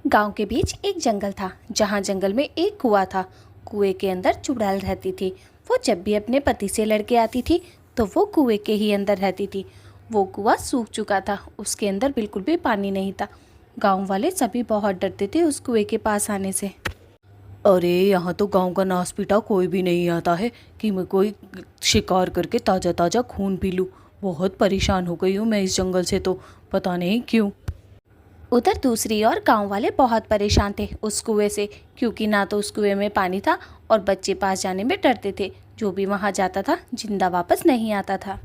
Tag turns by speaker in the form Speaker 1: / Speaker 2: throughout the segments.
Speaker 1: गांव के बीच एक जंगल था। जहां जंगल में एक कुआं था। कुएं के अंदर चुड़ैल रहती थी। वो जब भी अपने पति से लड़के आती थी तो वो कुएं के ही अंदर रहती थी। वो कुआं सूख चुका था, उसके अंदर बिल्कुल भी पानी नहीं था। गांव वाले सभी बहुत डरते थे उस कुएं के पास आने से। अरे यहाँ तो गांव का नास पीटा कोई भी नहीं आता है कि मैं कोई शिकार करके ताज़ा ताज़ा खून पी लूँ। बहुत परेशान हो गई हूँ मैं इस जंगल से, तो पता नहीं क्यों। उधर दूसरी ओर गांव वाले बहुत परेशान थे उस कुएं से, क्योंकि ना तो उस कुएं में पानी था और बच्चे पास जाने में डरते थे। जो भी वहां जाता था जिंदा वापस नहीं आता था।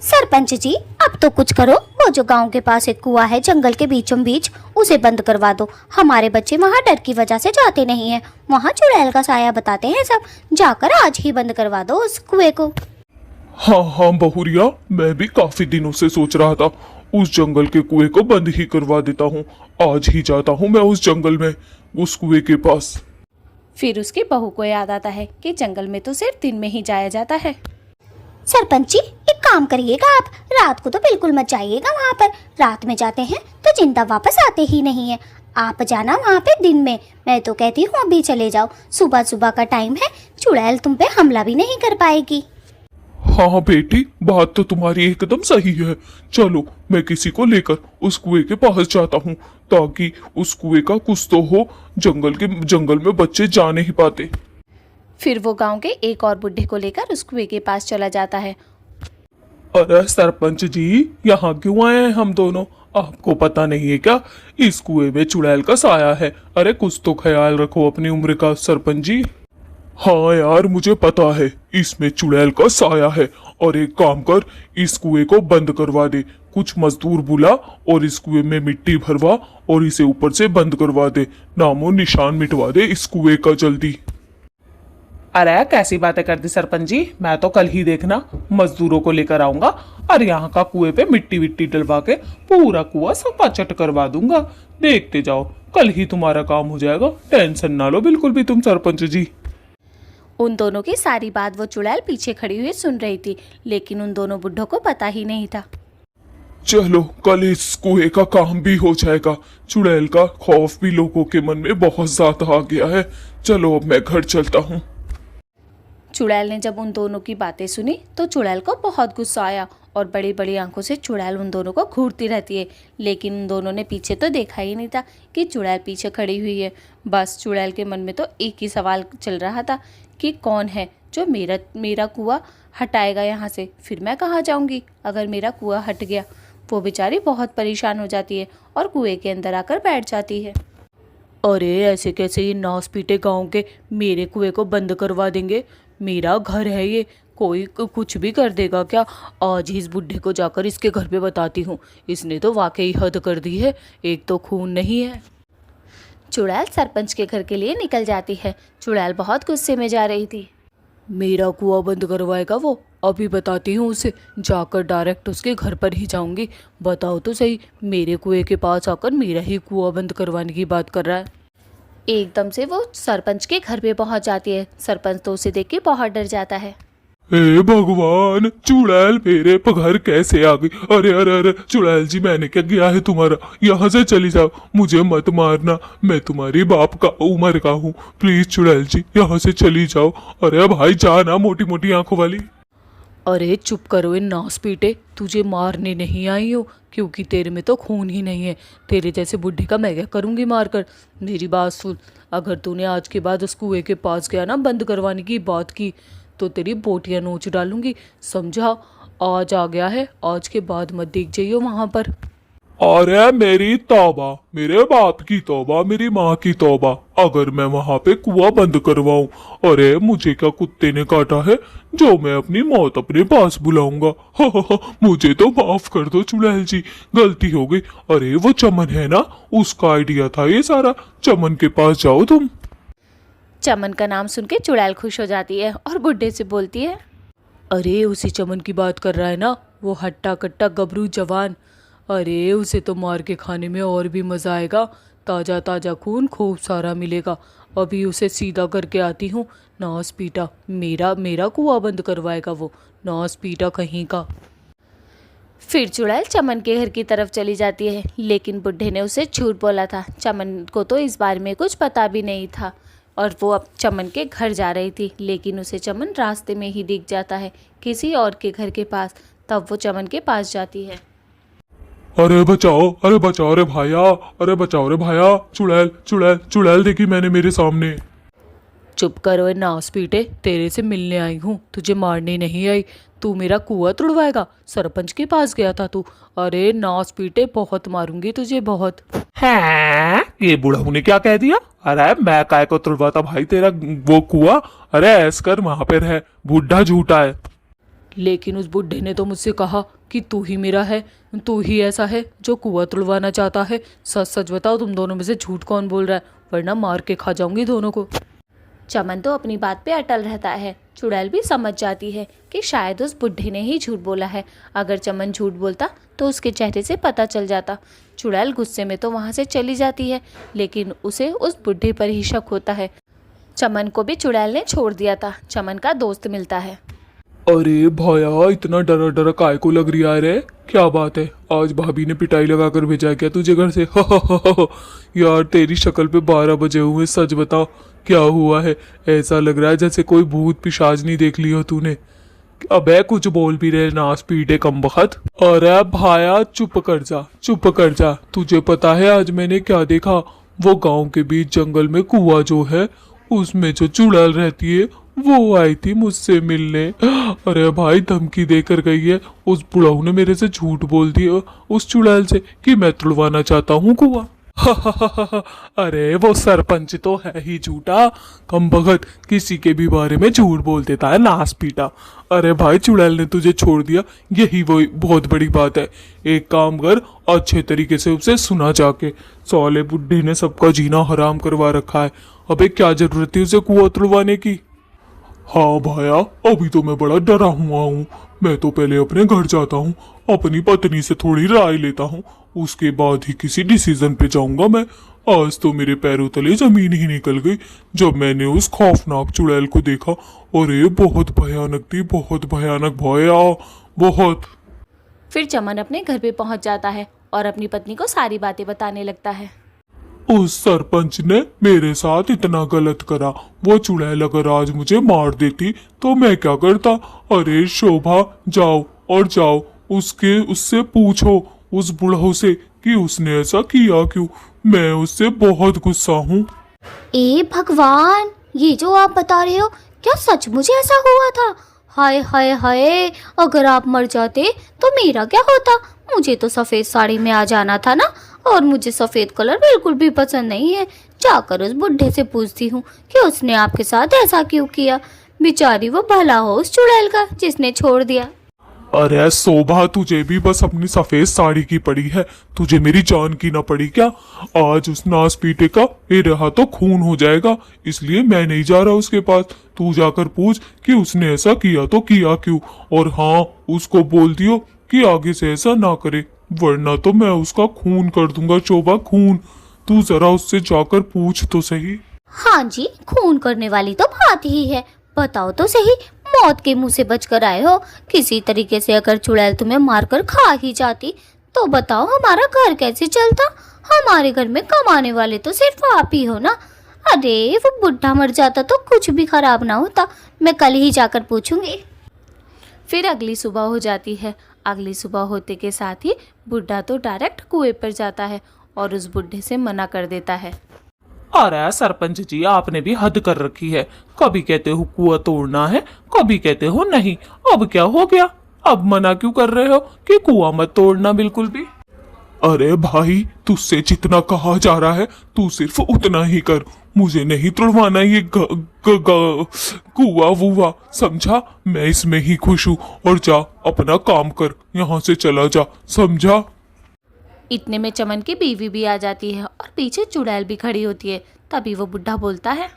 Speaker 2: सरपंच जी, अब तो कुछ करो। वो जो गांव के पास एक कुआं है जंगल के बीचों बीच, उसे बंद करवा दो। हमारे बच्चे वहां डर की वजह से जाते नहीं हैं। वहां चुड़ैल का साया बताते हैं सब। जाकर आज ही बंद करवा दो उस कुएं को।
Speaker 3: हाँ हाँ बहुरिया, मैं भी काफी दिनों से सोच रहा था उस जंगल के कुएं को बंद ही करवा देता हूँ। आज ही जाता हूँ मैं उस जंगल में, उस कुएं के पास।
Speaker 1: फिर उसकी बहू को याद आता है कि जंगल में तो सिर्फ दिन में ही जाया जाता है।
Speaker 2: सरपंच जी, एक काम करिएगा, आप रात को तो बिल्कुल मत जाइएगा वहाँ पर। रात में जाते हैं तो जिंदा वापस आते ही नहीं है। आप जाना वहाँ पे दिन में। मैं तो कहती हूँ अभी चले जाओ। सुबह सुबह का टाइम है, चुड़ैल तुम पे हमला भी नहीं कर पाएगी।
Speaker 3: हाँ बेटी, बात तो तुम्हारी एकदम सही है। चलो मैं किसी को लेकर उस कुएं के पास जाता हूँ, ताकि उस कुएं का कुछ तो हो। जंगल में बच्चे जा नहीं पाते।
Speaker 1: फिर वो गांव के एक और बुढ़े को लेकर उस कुएं के पास चला जाता है।
Speaker 3: अरे सरपंच जी, यहाँ क्यों आए हैं हम दोनों? आपको पता नहीं है क्या, इस कुएं में चुड़ैल का साया है। अरे कुछ तो ख्याल रखो अपनी उम्र का सरपंच जी। हाँ यार, मुझे पता है इसमें चुड़ैल का साया है। और एक काम कर, इस कुएं को बंद करवा दे। कुछ मजदूर बुला और इस कुएं में मिट्टी भरवा और इसे ऊपर से बंद करवा दे। नामो निशान मिटवा दे इस कुएं का जल्दी।
Speaker 4: अरे कैसी बातें कर दी सरपंच जी, मैं तो कल ही देखना मजदूरों को लेकर आऊंगा और यहाँ का कुएं पे मिट्टी विट्टी डलवा के पूरा कुआं सपाचट करवा दूंगा। देखते जाओ, कल ही तुम्हारा काम हो जाएगा। टेंशन ना लो बिल्कुल भी तुम सरपंच जी।
Speaker 1: उन दोनों की सारी बात वो चुड़ैल पीछे खड़ी हुई सुन रही थी, लेकिन उन दोनों बुढ़ों को पता ही नहीं था।
Speaker 3: चलो कल इस कुएं का काम भी हो जाएगा। चुड़ैल का खौफ भी लोगों के मन में बहुत ज्यादा आ गया है। चलो अब मैं घर चलता हूँ।
Speaker 1: चुड़ैल ने जब उन दोनों की बातें सुनी तो चुड़ैल को बहुत गुस्सा आया और बड़ी बड़ी आंखों से चुड़ैल उन दोनों को घूरती रहती है। लेकिन उन दोनों ने पीछे तो देखा ही नहीं था कि चुड़ैल पीछे खड़ी हुई है। बस चुड़ैल के मन में तो एक ही सवाल चल रहा था कि कौन है जो मेरा कुआं हटाएगा यहाँ से। फिर मैं कहाँ जाऊँगी अगर मेरा कुआं हट गया। वो बेचारी बहुत परेशान हो जाती है और कुएं के अंदर आकर बैठ जाती है। अरे ऐसे कैसे ये नास पीटे गाँव के मेरे कुएं को बंद करवा देंगे? मेरा घर है ये, कोई कुछ भी कर देगा क्या? आज ही इस बुढ़े को जाकर इसके घर पे बताती हूँ। इसने तो वाकई हद कर दी है, एक तो खून नहीं है। चुड़ैल सरपंच के घर के लिए निकल जाती है। चुड़ैल बहुत गुस्से में जा रही थी। मेरा कुआं बंद करवाएगा वो? अभी बताती हूँ उसे। जाकर डायरेक्ट उसके घर पर ही जाऊंगी। बताओ तो सही, मेरे कुएं के पास आकर मेरा ही कुआं बंद करवाने की बात कर रहा है। एकदम से वो सरपंच के घर पे पहुंच जाती है। सरपंच तो उसे देख के बहुत डर जाता है।
Speaker 3: हे भगवान, चुड़ैल मेरे घर कैसे आ गई? अरे अरे अरे चुड़ैल जी, मैंने क्या किया है तुम्हारा? यहाँ से चली जाओ, मुझे मत मारना। मैं तुम्हारी बाप का उम्र का हूँ। प्लीज चुड़ैल जी यहाँ से चली जाओ। अरे भाई जाना, मोटी मोटी आंखों वाली।
Speaker 1: अरे चुप करो इन नास पीटे, तुझे मारने नहीं आई हूँ, क्योंकि तेरे में तो खून ही नहीं है। तेरे जैसे बुढ़े का मैं क्या करूँगी मारकर? मेरी बात सुन, अगर तूने आज के बाद उस कुएं के पास गया ना बंद करवाने की बात की, तो तेरी बोटियाँ नोच डालूंगी, समझा? आज आ गया है, आज के बाद मत देख जाइयो वहाँ पर।
Speaker 3: अरे मेरी तौबा, मेरे बाप की तौबा, मेरी माँ की तौबा, अगर मैं वहां पे कुआं बंद करवाऊं। अरे मुझे क्या कुत्ते ने काटा है जो मैं अपनी मौत अपने पास बुलाऊंगा? मुझे तो माफ कर दो चुड़ैल जी, गलती हो गई। अरे वो चमन है ना, उसका आइडिया था ये सारा। चमन के पास जाओ तुम।
Speaker 1: चमन का नाम सुन के चुड़ैल खुश हो जाती है और बुढ़े से बोलती है, अरे उसी चमन की बात कर रहा है ना, वो हट्टा कट्टा गबरू जवान। अरे उसे तो मार के खाने में और भी मज़ा आएगा। ताज़ा ताज़ा खून खूब सारा मिलेगा। अभी उसे सीधा करके आती हूँ। नास पीटा, मेरा कुआं बंद करवाएगा वो, नास पीटा कहीं का। फिर चुड़ैल चमन के घर की तरफ चली जाती है, लेकिन बुढ़े ने उसे झूठ बोला था। चमन को तो इस बारे में कुछ पता भी नहीं था और वो अब चमन के घर जा रही थी, लेकिन उसे चमन रास्ते में ही दिख जाता है किसी और के घर के पास। तब वो चमन के पास जाती है।
Speaker 3: अरे बचाओ रे भाया, अरे बचाओ रे भाया, चुड़ैल चुड़ैल चुड़ैल देखी मैंने मेरे सामने।
Speaker 1: चुप करो नास पीटे, तेरे से मिलने आई हूँ, तुझे मारने नहीं आई। तू मेरा कुआं तुड़वाएगा? सरपंच के पास गया था तू। अरे नास पीटे, बहुत मारूंगी तुझे, बहुत।
Speaker 3: हैं? ये बुढ़ऊ ने क्या कह दिया? अरे मैं काय को तुड़वाता भाई तेरा वो कुआं? अरे ऐस कर वहां पे रह, बुढ़ा झूठा है।
Speaker 1: लेकिन उस बुढ़े ने तो मुझसे कहा कि तू ही मेरा है, तू ही ऐसा है जो कुआं तुड़वाना चाहता है। सच सच बताओ, तुम दोनों में से झूठ कौन बोल रहा है, वरना मार के खा जाऊंगी दोनों को। चमन तो अपनी बात पे अटल रहता है। चुड़ैल भी समझ जाती है कि शायद उस बुढ़े ने ही झूठ बोला है। अगर चमन झूठ बोलता तो उसके चेहरे से पता चल जाता। चुड़ैल गुस्से में तो वहाँ से चली जाती है, लेकिन उसे उस बुढ़े पर ही शक होता है। चमन को भी चुड़ैल ने छोड़ दिया था। चमन का दोस्त मिलता है।
Speaker 3: अरे भाया, इतना डरा डरा काय को लग रही है रे? क्या बात है, आज भाभी ने पिटाई लगा कर भेजा क्या तुझे घर से? यार तेरी शक्ल पे 12 बजे हुए, सच बताओ क्या हुआ है? ऐसा लग रहा है जैसे कोई भूत पिशाच नहीं देख ली हो तूने। अबे कुछ बोल भी रहे नास पीटे कमबख्त। अरे भाया चुप कर जा। तुझे पता है आज मैंने क्या देखा? वो गांव के बीच जंगल में कुआं जो है, उसमें जो चुड़ैल रहती है वो आई थी मुझसे मिलने। अरे भाई धमकी देकर गई है। उस बुढ़ऊ ने मेरे से झूठ बोल दिया उस चुड़ैल से कि मैं तुड़वाना चाहता हूँ कुआं। अरे वो सरपंच तो है ही झूठा, कमबख्त किसी के भी बारे में झूठ बोल देता है नास पीटा। अरे भाई चुड़ैल ने तुझे छोड़ दिया, यही वो बहुत बड़ी बात है। एक काम कर, अच्छे तरीके से उसे सुना जाके। साले बुड्ढे ने सबका जीना हराम करवा रखा है। अबे क्या जरूरत थी उसे कुआं तुड़वाने की? हाँ भाया, अभी तो मैं बड़ा डरा हुआ हूँ। मैं तो पहले अपने घर जाता हूँ, अपनी पत्नी से थोड़ी राय लेता हूँ, उसके बाद ही किसी डिसीजन पे जाऊंगा मैं। आज तो मेरे पैरों तले जमीन ही निकल गई जब मैंने उस खौफनाक चुड़ैल को देखा। और ये बहुत भयानक थी, बहुत भयानक भया, बहुत।
Speaker 1: फिर चमन अपने घर पे पहुंच जाता है और अपनी पत्नी को सारी बातें बताने लगता है।
Speaker 3: उस सरपंच ने मेरे साथ इतना गलत करा। वो चुड़ैल अगर आज मुझे मार देती तो मैं क्या करता? अरे शोभा, जाओ उससे पूछो उस बुढ़ऊ से कि उसने ऐसा किया क्यों। मैं उससे बहुत गुस्सा हूँ।
Speaker 2: ए भगवान, ये जो आप बता रहे हो क्या सच मुझे ऐसा हुआ था? हाय हाय हाय, अगर आप मर जाते तो मेरा क्या होता? मुझे तो सफ़ेद साड़ी में आ जाना था ना, और मुझे सफ़ेद कलर बिल्कुल भी पसंद नहीं है। जाकर उस बुढ़े से पूछती हूँ कि उसने आपके साथ ऐसा क्यों किया। बेचारी वो भला हो उस चुड़ैल का जिसने छोड़ दिया।
Speaker 3: अरे शोभा, तुझे भी बस अपनी सफेद साड़ी की पड़ी है, तुझे मेरी जान की ना पड़ी क्या? आज उस नास पीटे का ये रहा तो खून हो जाएगा, इसलिए मैं नहीं जा रहा उसके पास। तू जाकर पूछ कि उसने ऐसा किया तो किया क्यों, और हाँ उसको बोल दियो कि आगे से ऐसा ना करे, वरना तो मैं उसका खून कर दूंगा। शोभा, खून। तू जरा उससे जाकर पूछ तो सही।
Speaker 2: हाँ जी, खून करने वाली तो बात ही है। बताओ तो सही, मौत के मुंह से बचकर आए हो। किसी तरीके से अगर चुड़ैल तुम्हें मारकर खा ही जाती तो बताओ हमारा घर कैसे चलता? हमारे घर में कमाने वाले तो सिर्फ आप ही हो ना। अरे वो बुढ़ा मर जाता तो कुछ भी खराब ना होता। मैं कल ही जाकर पूछूंगी।
Speaker 1: फिर अगली सुबह हो जाती है। अगली सुबह होते के साथ ही बुढ़ा तो डायरेक्ट कुएं पर जाता है और उस बुढ़े से मना कर देता है।
Speaker 4: अरे सरपंच जी, आपने भी हद कर रखी है। कभी कहते हो कुआं तोड़ना है, कभी कहते हो नहीं। अब क्या हो गया? अब मना क्यों कर रहे हो कि कुआं मत तोड़ना बिल्कुल भी?
Speaker 3: अरे भाई, तुझसे जितना कहा जा रहा है तू सिर्फ उतना ही कर। मुझे नहीं तोड़वाना ये कुआं वुआ, समझा? मैं इसमें ही खुश हूँ। और जा अपना काम कर, यहाँ से चला जा, समझा?
Speaker 1: इतने में चमन की बीवी भी आ जाती है और पीछे चुड़ैल भी खड़ी होती है। तभी वो बुढ़ा बोलता है,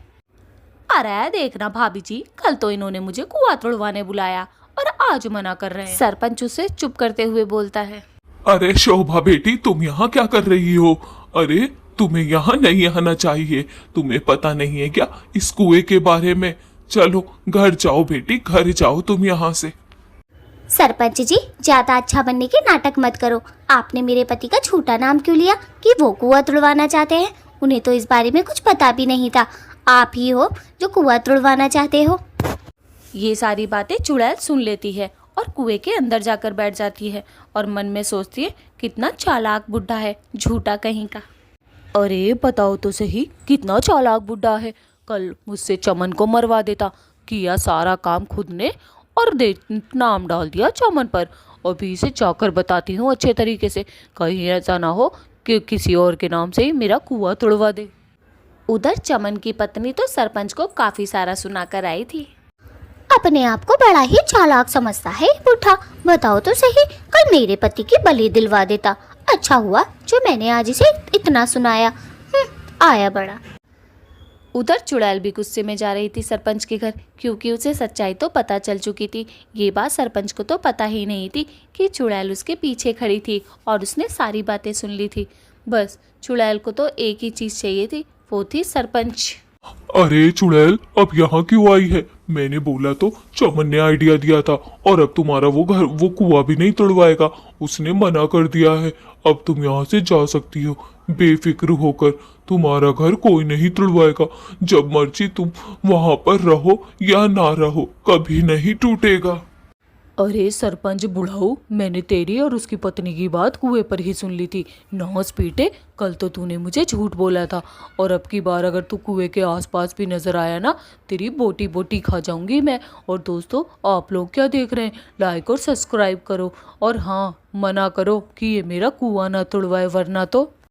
Speaker 1: अरे देखना भाभी जी, कल तो इन्होंने मुझे कुआं तोड़वाने बुलाया और आज मना कर रहे हैं। सरपंच उसे चुप करते हुए बोलता है,
Speaker 3: अरे शोभा बेटी, तुम यहाँ क्या कर रही हो? अरे तुम्हें यहाँ नहीं आना चाहिए। तुम्हें पता नहीं है क्या इस कुएं के बारे में? चलो घर जाओ बेटी, घर जाओ तुम यहाँ से।
Speaker 2: सरपंच जी, ज्यादा अच्छा बनने के नाटक मत करो। आपने मेरे पति का झूठा नाम क्यों लिया कि वो कुआं तुड़वाना चाहते हैं? उन्हें तो इस बारे में कुछ पता भी नहीं था। आप ही हो जो कुआं तुड़वाना चाहते हो।
Speaker 1: ये सारी बातें चुड़ैल सुन लेती है और कुएं के अंदर जाकर बैठ जाती है और मन में सोचती है कितना चालाक बुड्ढा है, झूठा कहीं का। अरे बताओ तो सही, कितना चालाक बुड्ढा है। कल मुझसे चमन को मरवा देता, किया सारा काम खुद ने और नाम डाल दिया चमन पर। अभी इसे जाकर बताती हूँ अच्छे तरीके से, कहीं ऐसा ना हो कि किसी और के नाम से ही मेरा कुआं तुड़वा दे। उधर चमन की पत्नी तो सरपंच को काफी सारा सुनाकर आई थी।
Speaker 2: अपने आप को बड़ा ही चालाक समझता है ये बुढ़ा। बताओ तो सही, कल मेरे पति की बलि दिलवा देता। अच्छा हुआ जो मैंने आज इसे इतना सुनाया। आया बड़ा।
Speaker 1: उधर चुड़ैल भी गुस्से में जा रही थी सरपंच के घर, क्योंकि उसे सच्चाई तो पता चल चुकी थी। ये बात सरपंच को तो पता ही नहीं थी कि चुड़ैल उसके पीछे खड़ी थी और उसने सारी बातें सुन ली थी। बस चुड़ैल को तो एक ही चीज़ चाहिए थी, वो थी सरपंच।
Speaker 3: अरे चुड़ैल, अब यहाँ क्यों आई है? मैंने बोला तो चमन ने आइडिया दिया था, और अब तुम्हारा वो कुआं भी नहीं तुड़वाएगा। उसने मना कर दिया है। अब तुम यहाँ से जा सकती हो बेफिक्र होकर। तुम्हारा घर कोई नहीं तुड़वाएगा। जब मर्जी तुम वहां पर रहो या ना रहो, कभी नहीं टूटेगा।
Speaker 1: अरे सरपंच बुढ़ाऊ, मैंने तेरी और उसकी पत्नी की बात कुएं पर ही सुन ली थी। नौस पीटे, कल तो तूने मुझे झूठ बोला था, और अब की बार अगर तू कुएं के आसपास भी नजर आया ना, तेरी बोटी बोटी खा जाऊंगी मैं। और दोस्तों, आप लोग क्या देख रहे हैं? लाइक और सब्सक्राइब करो, और हाँ, मना करो कि ये मेरा कुआं ना तुड़वाए, वरना तो